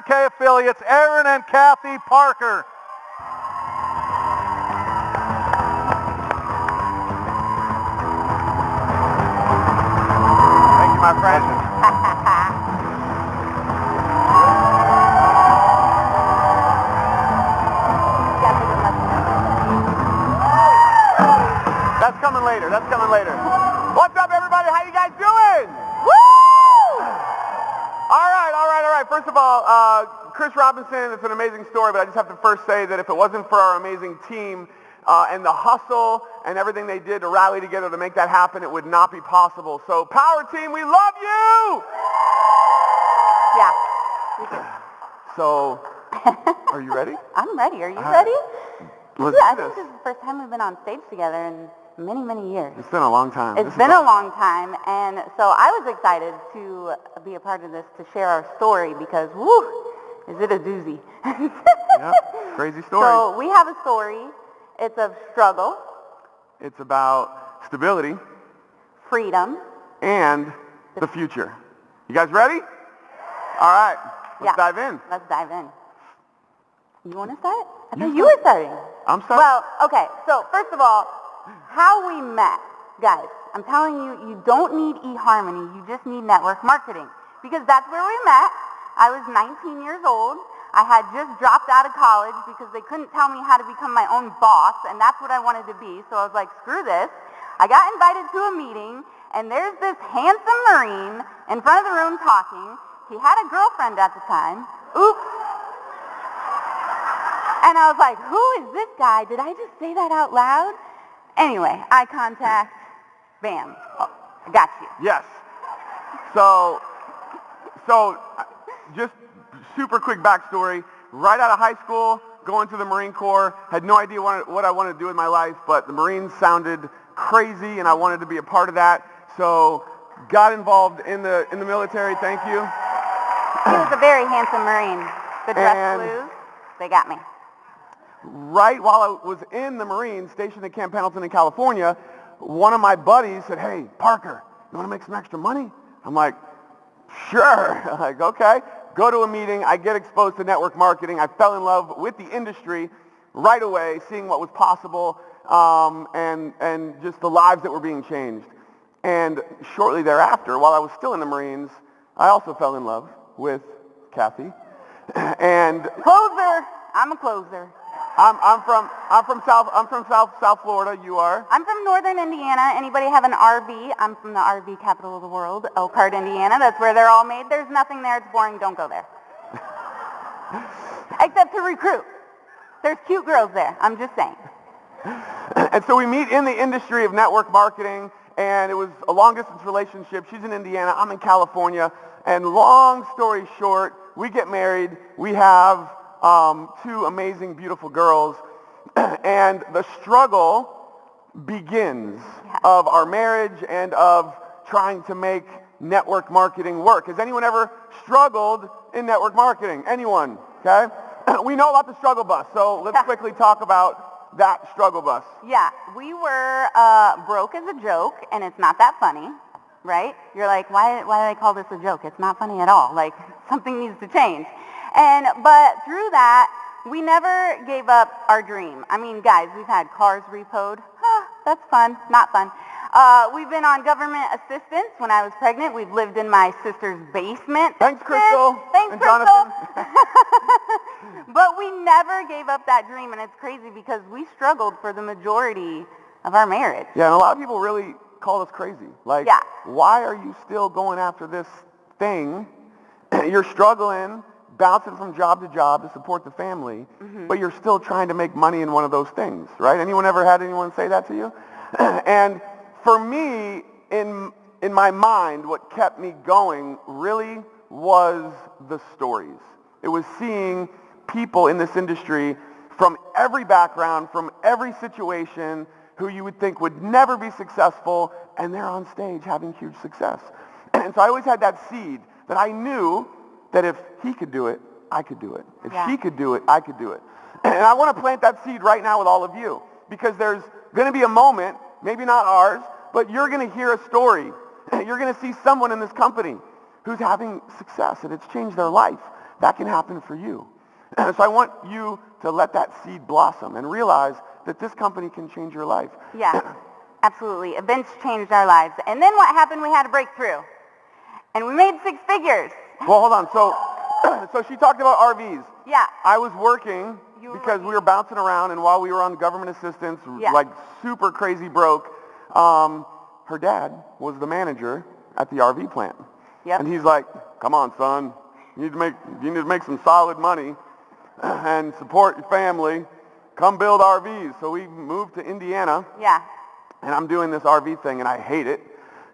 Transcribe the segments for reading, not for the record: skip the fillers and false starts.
K affiliates, Aron and Cathy Parker. Thank you, my friend. That's coming later. That's coming later. What's up, everybody? How you guys doing? Woo! All right. First of all, Chris Robinson, it's an amazing story, but I just have to first say that if it wasn't for our amazing team and the hustle and everything they did to rally together to make that happen, it would not be possible. So, Power Team, we love you! Yeah, we do. So, are you ready? I'm ready. Are you ready? Let's I do think this is the first time we've been on stage together in many, many years. It's been a long time. It's been a long time, and so I was excited to be a part of this, to share our story, because, woo, is it a doozy. Yep, crazy story. So we have a story. It's of struggle. It's about stability. Freedom. And the future. You guys ready? All right, let's dive in. Let's dive in. You want to start? I thought you were starting. I'm starting. Well, okay, so first of all, how we met. Guys, I'm telling you, you don't need eHarmony, you just need network marketing. Because that's where we met. I was 19 years old. I had just dropped out of college because they couldn't tell me how to become my own boss, and that's what I wanted to be. So I was like, screw this. I got invited to a meeting, and there's this handsome Marine in front of the room talking. He had a girlfriend at the time. Oops. And I was like, who is this guy? Did I just say that out loud? Anyway, eye contact, bam. Oh, I got you. Yes. So just super quick backstory. Right out of high school, going to the Marine Corps, had no idea what I wanted to do in my life, but the Marines sounded crazy, and I wanted to be a part of that. So got involved in the military. Thank you. He was a very handsome Marine. The dress blues, they got me. Right while I was in the Marines, stationed at Camp Pendleton in California, one of my buddies said, hey, Parker, you want to make some extra money? I'm like, sure. I'm like, okay. Go to a meeting. I get exposed to network marketing. I fell in love with the industry right away, seeing what was possible and just the lives that were being changed. And shortly thereafter, while I was still in the Marines, I also fell in love with Cathy. And Closer. I'm a closer. I'm from South Florida. You are? I'm from northern Indiana. Anybody have an RV? I'm from the RV capital of the world, Elkhart, Indiana. That's where they're all made. There's nothing there. It's boring. Don't go there. Except to recruit. There's cute girls there. I'm just saying. And so we meet in the industry of network marketing, and it was a long-distance relationship. She's in Indiana. I'm in California. And long story short, we get married. We have two amazing, beautiful girls, and the struggle begins of our marriage and of trying to make network marketing work. Has anyone ever struggled in network marketing? Anyone? Okay? We know about the struggle bus, so let's quickly talk about that struggle bus. Yeah, we were broke as a joke, and it's not that funny, right? You're like, why do they call this a joke? It's not funny at all. Like, something needs to change. But through that, we never gave up our dream. I mean, guys, we've had cars repoed. That's fun. Not fun. We've been on government assistance. When I was pregnant, we've lived in my sister's basement. Thanks, Crystal. Thanks, and Crystal. Jonathan. But we never gave up that dream, and it's crazy because we struggled for the majority of our marriage. Yeah, and a lot of people really call us crazy. Like, why are you still going after this thing? You're struggling, bouncing from job to job to support the family, but you're still trying to make money in one of those things, right? Anyone ever had anyone say that to you? And for me, in my mind, what kept me going really was the stories. It was seeing people in this industry from every background, from every situation, who you would think would never be successful, and they're on stage having huge success. And so I always had that seed that I knew that if he could do it, I could do it. If she could do it, I could do it. And I want to plant that seed right now with all of you, because there's going to be a moment, maybe not ours, but you're going to hear a story. You're going to see someone in this company who's having success, and it's changed their life. that can happen for you. So I want you to let that seed blossom and realize that this company can change your life. Yeah, absolutely. Events changed our lives. And then what happened? We had a breakthrough. And we made 6 figures. Well, hold on. So she talked about RVs. Yeah. I was working because we were bouncing around, and while we were on government assistance, like super crazy broke, her dad was the manager at the RV plant. Yep. And he's like, come on, son, you need to make some solid money and support your family. Come build RVs. So we moved to Indiana. Yeah. And I'm doing this RV thing, and I hate it.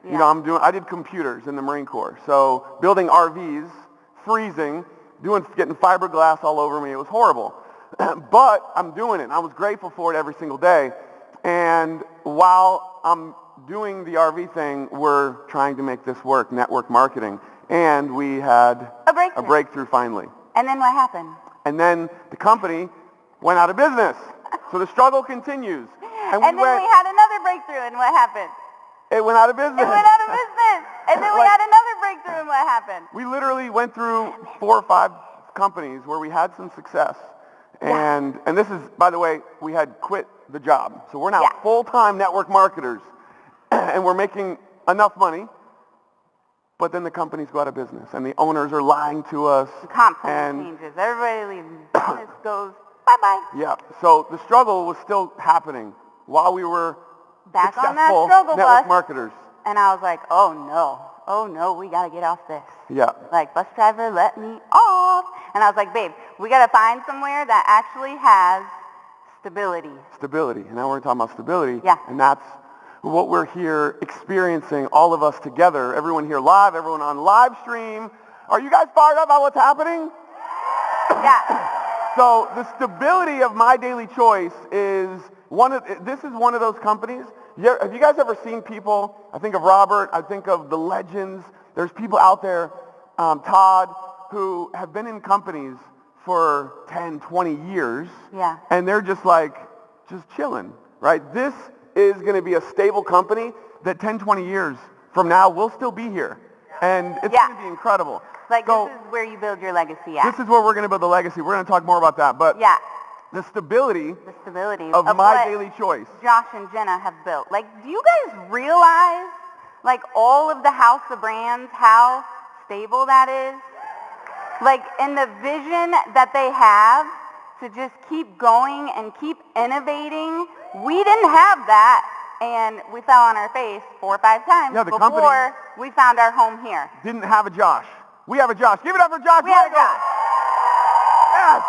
Yeah. You know, I did computers in the Marine Corps. So building RVs, freezing, getting fiberglass all over me, it was horrible. But I'm doing it. I was grateful for it every single day. And while I'm doing the RV thing, we're trying to make this work, network marketing. And we had a breakthrough finally. And then what happened? And then the company went out of business. So the struggle continues. And then we had another breakthrough, and what happened? It went out of business. It went out of business. And then we had another breakthrough, and what happened? We literally went through 4 or 5 companies where we had some success. And this is, by the way, we had quit the job. So we're now full-time network marketers. And we're making enough money. But then the companies go out of business. And the owners are lying to us. The comp plan changes. Everybody leaves. Business goes bye-bye. Yeah. So the struggle was still happening while we were back successful on that struggle network bus. marketers. And I was like, oh no, we got to get off this. Yeah. Like, bus driver, let me off. And I was like, babe, we got to find somewhere that actually has stability. Stability. And now we're talking about stability. Yeah. And that's what we're here experiencing, all of us together. Everyone here live, everyone on live stream. Are you guys fired up about what's happening? Yeah. So the stability of MyDailyChoice is this is one of those companies. Have you guys ever seen people? I think of Robert. I think of the legends. There's people out there, Todd, who have been in companies for 10, 20 years. Yeah. And they're just chilling, right? This is going to be a stable company that 10, 20 years from now will still be here. And it's going to be incredible. Like, so, this is where you build your legacy at. This is where we're going to build the legacy. We're going to talk more about that. But the stability of MyDailyChoice. Josh and Jenna have built. Like, do you guys realize, like, all of the house of brands, how stable that is? Like, and the vision that they have to just keep going and keep innovating. We didn't have that, and we fell on our face 4 or 5 times before we found our home here. Didn't have a Josh. We have a Josh. Give it up for Josh. We have a Josh. Yes.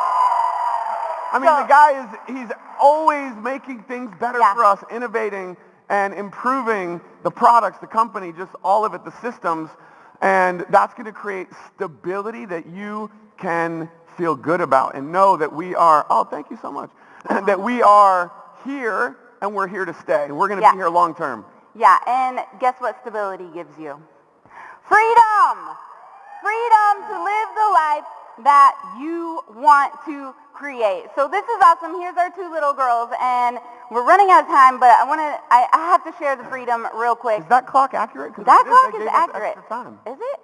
I mean, the guy he's always making things better for us, innovating and improving the products, the company, just all of it, the systems. And that's going to create stability that you can feel good about and know that we are, thank you so much, that we are here and we're here to stay. And we're going to be here long term. Yeah, and guess what stability gives you? Freedom! Freedom to live the life that you want to create. So this is awesome. Here's our 2 little girls, and we're running out of time, but I have to share the freedom real quick. Is that clock accurate? That clock is accurate. Is it?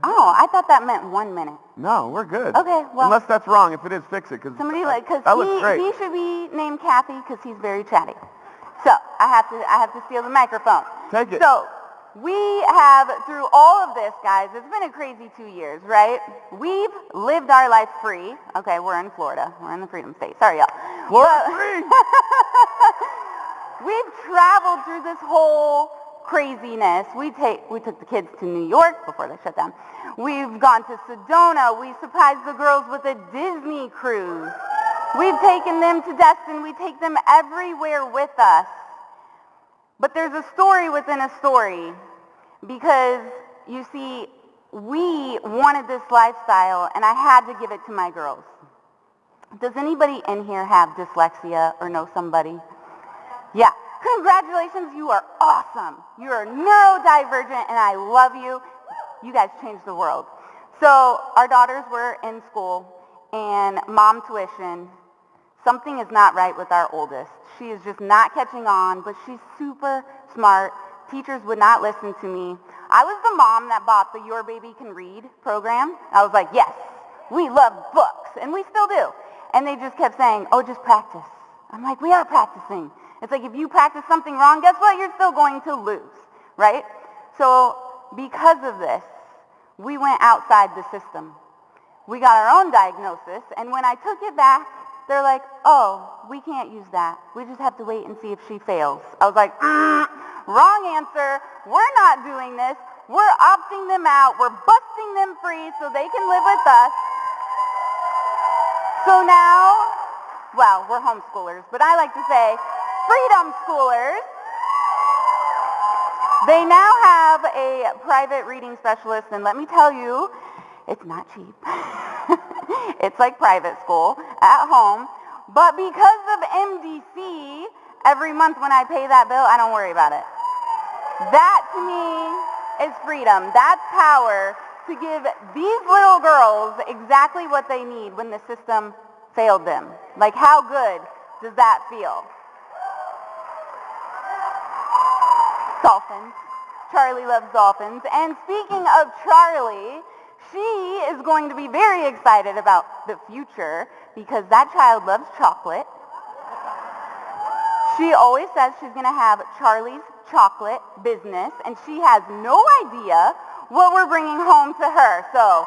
Oh, I thought that meant 1 minute. No, we're good. Okay, well. Unless that's wrong. If it is, fix it. Somebody he should be named Cathy because he's very chatty. So I have to steal the microphone. Take it. So we have, through all of this, guys, it's been a crazy 2 years, right? We've lived our life free. Okay, we're in Florida. We're in the Freedom State. Sorry, y'all. Florida free! We've traveled through this whole craziness. We took the kids to New York before they shut down. We've gone to Sedona. We surprised the girls with a Disney cruise. We've taken them to Destin. We take them everywhere with us. But there's a story within a story because, you see, we wanted this lifestyle, and I had to give it to my girls. Does anybody in here have dyslexia or know somebody? Yeah. Congratulations, you are awesome. You are neurodivergent, and I love you. You guys changed the world. So our daughters were in school, and mom tuition. Something is not right with our oldest. She is just not catching on, but she's super smart. Teachers would not listen to me. I was the mom that bought the Your Baby Can Read program. I was like, yes, we love books, and we still do. And they just kept saying, oh, just practice. I'm like, we are practicing. It's like if you practice something wrong, guess what? You're still going to lose, right? So because of this, we went outside the system. We got our own diagnosis, and when I took it back, they're like, oh, we can't use that. We just have to wait and see if she fails. I was like, wrong answer. We're not doing this. We're opting them out. We're busting them free so they can live with us. So now, well, we're homeschoolers, but I like to say freedom schoolers. They now have a private reading specialist, and let me tell you, it's not cheap. It's like private school at home. But because of MDC, every month when I pay that bill, I don't worry about it. That to me is freedom. That's power to give these little girls exactly what they need when the system failed them. Like, how good does that feel? Dolphins. Charlie loves dolphins. And speaking of Charlie, she is going to be very excited about the future because that child loves chocolate. She always says she's going to have Charlie's chocolate business, and she has no idea what we're bringing home to her. So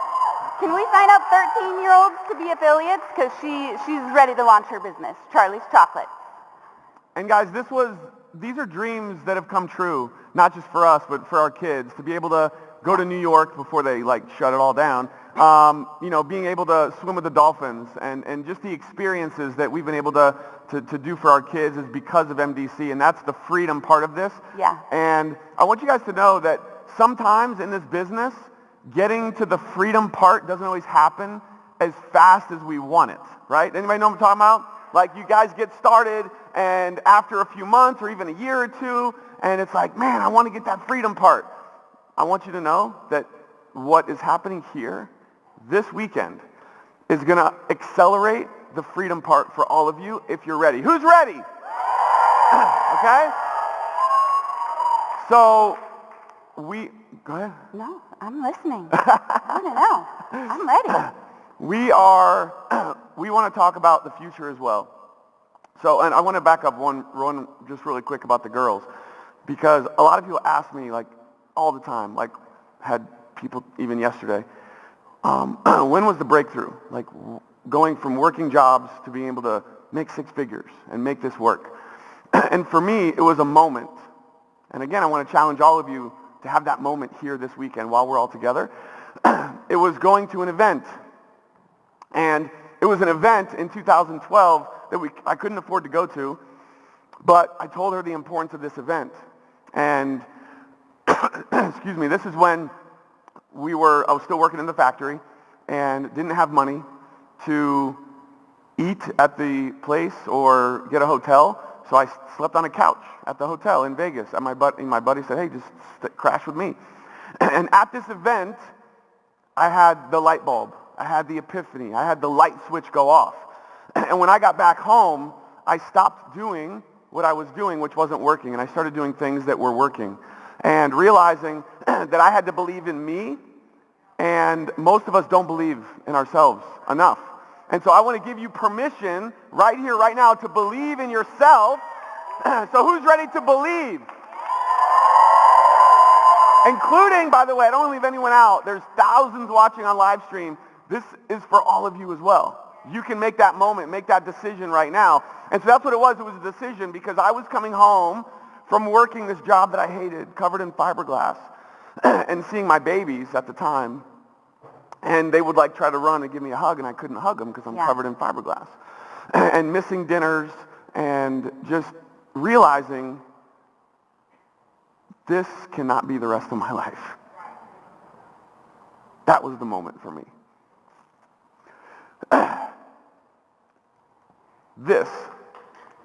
can we sign up 13-year-olds to be affiliates? Because she's ready to launch her business, Charlie's Chocolate. And guys, these are dreams that have come true, not just for us, but for our kids, to be able to go to New York before they shut it all down. Being able to swim with the dolphins and just the experiences that we've been able to do for our kids is because of MDC, and that's the freedom part of this. Yeah. And I want you guys to know that sometimes in this business, getting to the freedom part doesn't always happen as fast as we want it, right? Anybody know what I'm talking about? Like, you guys get started, and after a few months or even a year or two, and it's like, man, I want to get that freedom part. I want you to know that what is happening here this weekend is going to accelerate the freedom part for all of you if you're ready. Who's ready? Okay? So go ahead. No, I'm listening. I want to know. I'm ready. We want to talk about the future as well. So, and I want to back up one just really quick about the girls, because a lot of people ask me all the time, had people even yesterday, when was the breakthrough? Going from working jobs to being able to make six figures and make this work. And for me, it was a moment. And again, I want to challenge all of you to have that moment here this weekend while we're all together. It was going to an event. And it was an event in 2012 that I couldn't afford to go to, but I told her the importance of this event. And excuse me, this is when I was still working in the factory and didn't have money to eat at the place or get a hotel, so I slept on a couch at the hotel in Vegas. And my buddy said, hey, just crash with me. And at this event, I had the light bulb. I had the epiphany. I had the light switch go off. And when I got back home, I stopped doing what I was doing, which wasn't working, and I started doing things that were working. And realizing that I had to believe in me, and most of us don't believe in ourselves enough. And so I want to give you permission right here, right now, to believe in yourself. So who's ready to believe? Including, by the way, I don't want to leave anyone out. There's thousands watching on live stream. This is for all of you as well. You can make that moment, make that decision right now. And so that's what it was. It was a decision because I was coming home from working this job that I hated, covered in fiberglass, and seeing my babies at the time. And they would try to run and give me a hug, and I couldn't hug them because I'm covered in fiberglass. And missing dinners and just realizing this cannot be the rest of my life. That was the moment for me. This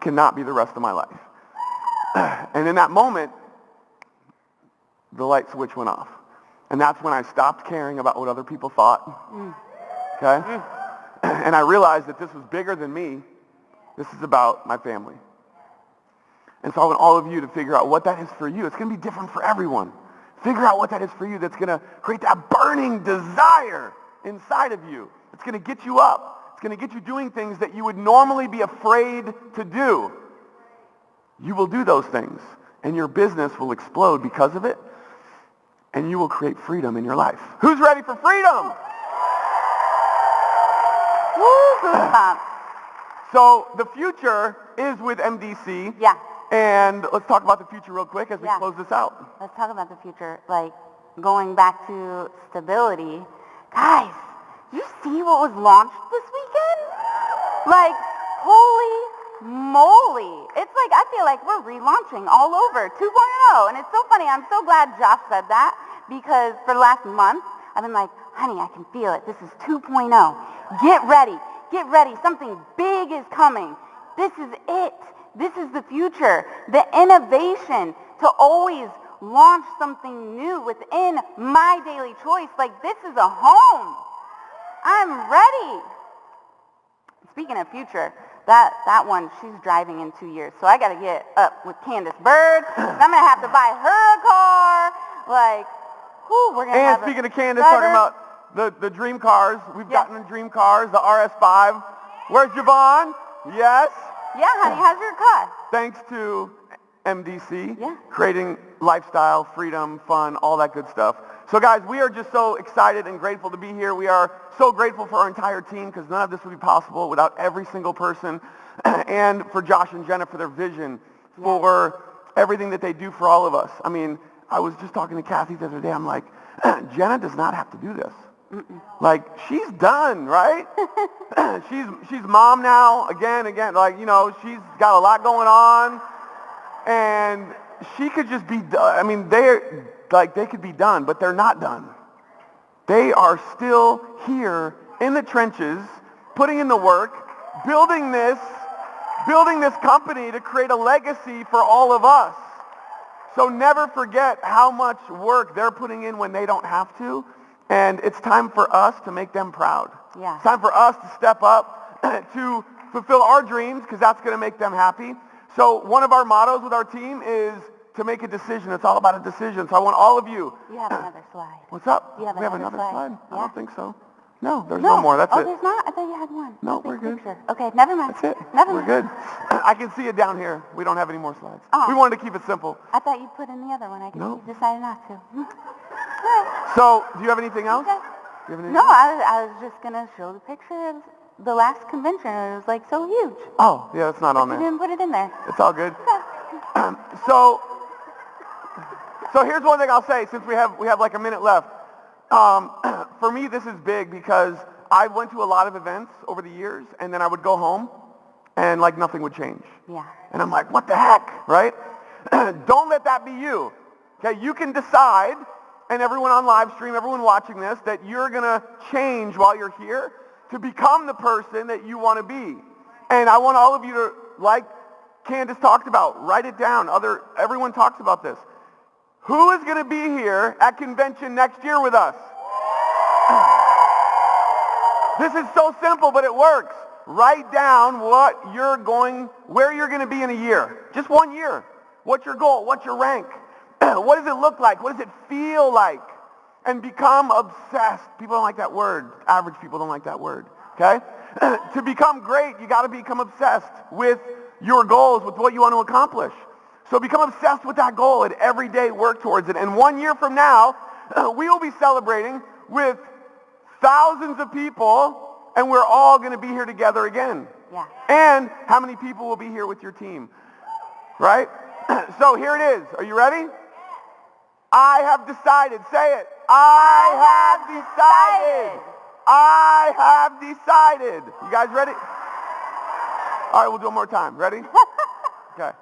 cannot be the rest of my life. And in that moment, the light switch went off. And that's when I stopped caring about what other people thought. Okay? And I realized that this was bigger than me. This is about my family. And so I want all of you to figure out what that is for you. It's going to be different for everyone. Figure out what that is for you that's going to create that burning desire inside of you. It's going to get you up. It's going to get you doing things that you would normally be afraid to do. You will do those things, and your business will explode because of it, and you will create freedom in your life. Who's ready for freedom? Woo! So the future is with MDC. Yeah. And let's talk about the future real quick as we close this out. Let's talk about the future. Like, going back to stability. Guys, did you see what was launched this weekend? Like, holy moly. It's like, I feel like we're relaunching all over 2.0. And it's so funny. I'm so glad Josh said that, because for the last month, I've been like, honey, I can feel it. This is 2.0. Get ready. Get ready. Something big is coming. This is it. This is the future. The innovation to always launch something new within MyDailyChoice. Like, this is a home. I'm ready. Speaking of future, that one, she's driving in 2 years. So I got to get up with Candace Bird. I'm going to have to buy her a car. Like, whew, we're going to have. And speaking of Candace, talking about the dream cars, we've gotten the dream cars, the RS5. Where's Javon? Yes. Yeah, honey, how's your car? Thanks to MDC, creating lifestyle, freedom, fun, all that good stuff. So guys, we are just so excited and grateful to be here. We are so grateful for our entire team, because none of this would be possible without every single person, and for Josh and Jenna for their vision, for everything that they do for all of us. I mean, I was just talking to Kathy the other day. I'm like, Jenna does not have to do this. Like, she's done, right? she's mom now, again, like, you know, she's got a lot going on, and she could just be, I mean, they could be done, but they're not done. They are still here in the trenches, putting in the work, building this company to create a legacy for all of us. So never forget how much work they're putting in when they don't have to. And it's time for us to make them proud. Yeah. It's time for us to step up to fulfill our dreams, because that's going to make them happy. So one of our mottos with our team is to make a decision. It's all about a decision. So I want all of you. You have another slide. What's up? You have we have another another slide? slide? Yeah. I don't think so. No, there's no more. That's it. Oh, there's not? I thought you had one. No, we're good. Picture. Okay, never mind. That's it. Never We're mind. good. I can see it down here. We don't have any more slides. Oh. We wanted to keep it simple. I thought you put in the other one. I guess No. you decided not to. So, do you have anything else? Okay. Do you have anything No, else? I was just going to show the picture of the last convention. It was like so huge. Oh, yeah, it's not on You there. didn't put it in there. It's all good. So here's one thing I'll say, since we have like a minute left. For me, this is big, because I went to a lot of events over the years, and then I would go home, and like nothing would change. Yeah. And I'm like, what the heck, right? Don't let that be you. Okay, you can decide, and everyone on live stream, everyone watching this, that you're going to change while you're here to become the person that you want to be. And I want all of you to, like Candace talked about, write it down. Everyone talks about this. Who is going to be here at convention next year with us? This is so simple, but it works. Write down where you're going to be in a year. Just 1 year. What's your goal? What's your rank? What does it look like? What does it feel like? And become obsessed. People don't like that word. Average people don't like that word. Okay? To become great, you got to become obsessed with your goals, with what you want to accomplish. So become obsessed with that goal and every day work towards it. And 1 year from now, we will be celebrating with thousands of people, and we're all going to be here together again. Yeah. And how many people will be here with your team? Right? So here it is. Are you ready? I have decided. Say it. I have decided. I have decided. You guys ready? All right, we'll do it one more time. Ready? Okay.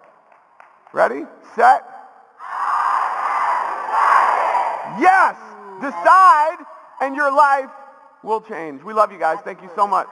Ready? Set. Yes! Decide, and your life will change. We love you guys. Thank you so much.